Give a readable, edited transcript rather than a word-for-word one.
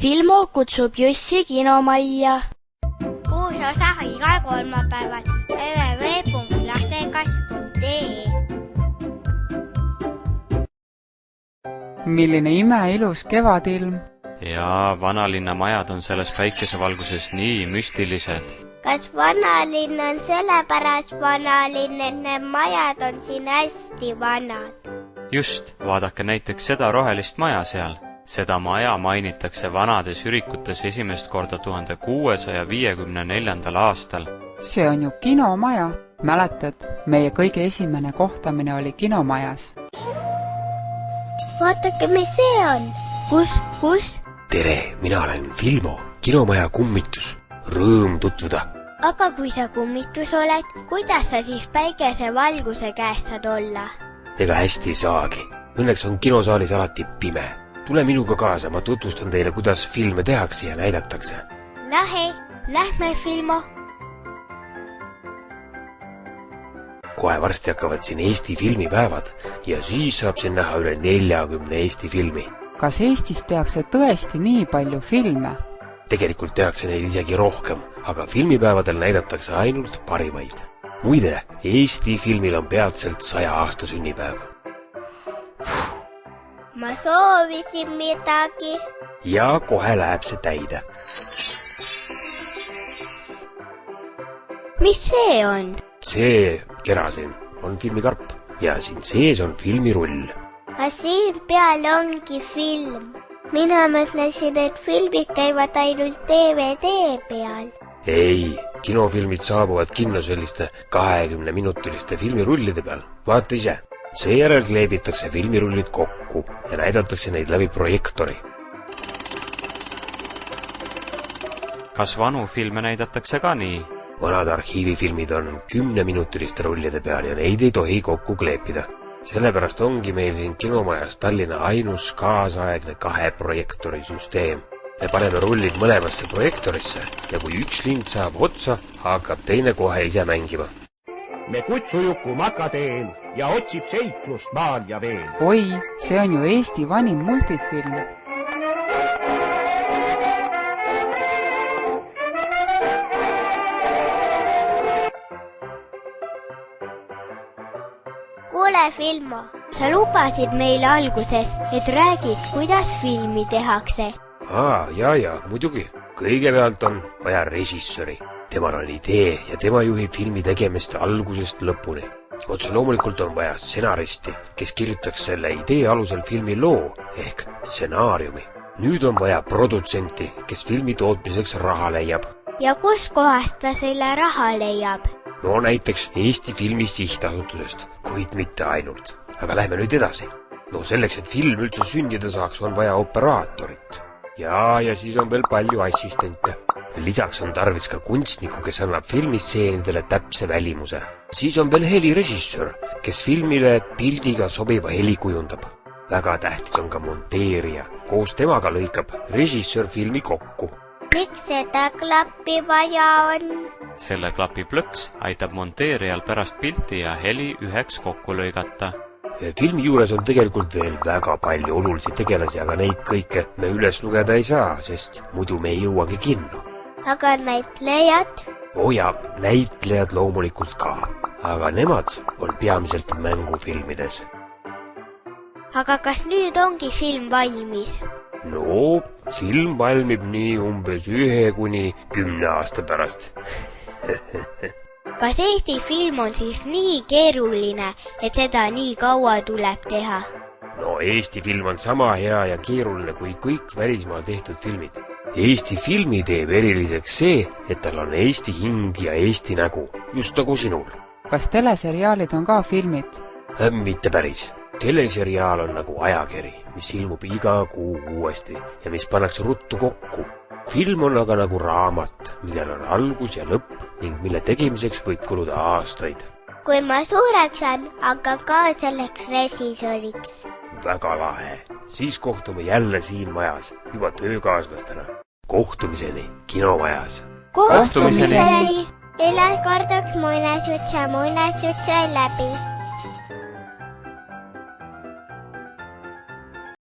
Filmo kutsub Jussi kinomajja. Uus osa igal kolmapäeval www.lastekas.ee. Milline imeilus kevadilm. Ja vanalinna majad on selles päikesevalguses nii müstilised. Kas vanalinn on sellepärast vanalinn, et need majad on siin hästi vanad? Just, vaadake näiteks seda rohelist maja seal. Seda maja mainitakse vanades ürikutes esimest korda 1654. aastal. See on ju kinomaja. Mäletad, meie kõige esimene kohtamine oli kinomajas. Vaatake, mis see on. Kus? Tere, mina olen Filmo, kinomaja kummitus. Rõõm tutvuda. Aga kui sa kummitus oled, kuidas sa siis päikesevalguse käest saad olla? Ega hästi ei saagi. Õnneks on kinosaalis alati pime. Tule minuga kaasa, ma tutvustan teile, kuidas filme tehakse ja näidatakse. Lahe, lähme Filmo. Kohe varsti hakkavad siin Eesti filmipäevad ja siis saab siin näha üle 40 Eesti filmi. Kas Eestis tehakse tõesti nii palju filme? Tegelikult tehakse neid isegi rohkem, aga filmipäevadel näidatakse ainult parimaid. Muide, Eesti filmil on peatselt 100 aasta sünnipäev. Ma soovisin midagi. Ja kohe läheb see täide. Mis see on? See kera siin on filmikarp ja siin sees on filmirull. Kas siin peal ongi film? Mina mõtlesin, et filmid käivad ainult DVD peal. Ei, kinofilmid saabuvad kinno selliste 20-minutiliste filmirullide peal. Vaata ise. Seejärel kleebitakse filmirullid kokku ja näidatakse neid läbi projektori. Kas vanu filme näidatakse ka nii? Vanad arhiivifilmid on 10-minutiliste rullide peal ja neid ei tohi kokku kleepida. Sellepärast ongi meil siin kinomajas Tallinna ainus kaasaegne 2 projektori süsteem. Me paneme rullid mõlemasse projektorisse ja kui üks lind saab otsa, hakkab teine kohe ise mängima. Me kutsujuku Makateen ja otsib seiklust maal ja veel. Oi, see on ju Eesti vanim multifilm. Kuule Filmo, sa lubasid meile alguses, et räägid, kuidas filmi tehakse. Ja, muidugi. Kõigepealt on vaja režissöri. Temal on idee ja tema juhib filmi tegemist algusest lõpuni. Otse loomulikult on vaja stsenaristi, kes kirjutaks selle idee alusel filmi loo ehk stsenaariumi. Nüüd on vaja produtsenti, kes filmi tootmiseks raha leiab. Ja kus kohast ta selle raha leiab? No näiteks Eesti Filmi Sihtasutusest, kuid mitte ainult. Aga lähme nüüd edasi. No selleks, et film üldse sündida saaks, on vaja operaatorit. Ja siis on veel palju assistente. Lisaks on tarvis ka kunstniku, kes annab filmistseenidele täpse välimuse. Siis on veel helirežissöör, kes filmile pildiga sobiva heli kujundab. Väga tähtis on ka monteerija. Koos temaga lõikab režissöör filmi kokku. Miks seda klappi vaja on? Selle klapi plõks aitab monteerijal pärast pilti ja heli üheks kokku lõigata. Filmi juures on tegelikult veel väga palju olulisi tegelasi, aga neid kõike me üles lugeda ei saa, sest muidu me ei jõuagi kinno. Aga näitlejad? Ja näitlejad loomulikult ka, aga nemad on peamiselt mängufilmides. Aga kas nüüd ongi film valmis? No, film valmib nii umbes 1–10 aasta pärast. Kas Eesti film on siis nii keeruline, et seda nii kaua tuleb teha? No Eesti film on sama hea ja keeruline kui kõik välismaal tehtud filmid. Eesti filmi teeb eriliseks see, et tal on Eesti hing ja Eesti nägu, just nagu sinul. Kas teleseriaalid on ka filmid? Mitte päris. Teleseriaal on nagu ajakiri, mis ilmub iga kuu uuesti ja mis pannakse ruttu kokku. Film on aga nagu raamat, millel on algus ja lõpp ning mille tegemiseks võib kuluda aastaid. Kui ma suureks saan, hakkan ka selleks režissööriks. Väga lahe. Siis kohtume jälle siin majas, juba töökaaslastena. Kohtumiseni kinomajas. Kohtumiseni! Elad kordaks muinasjutt sai läbi.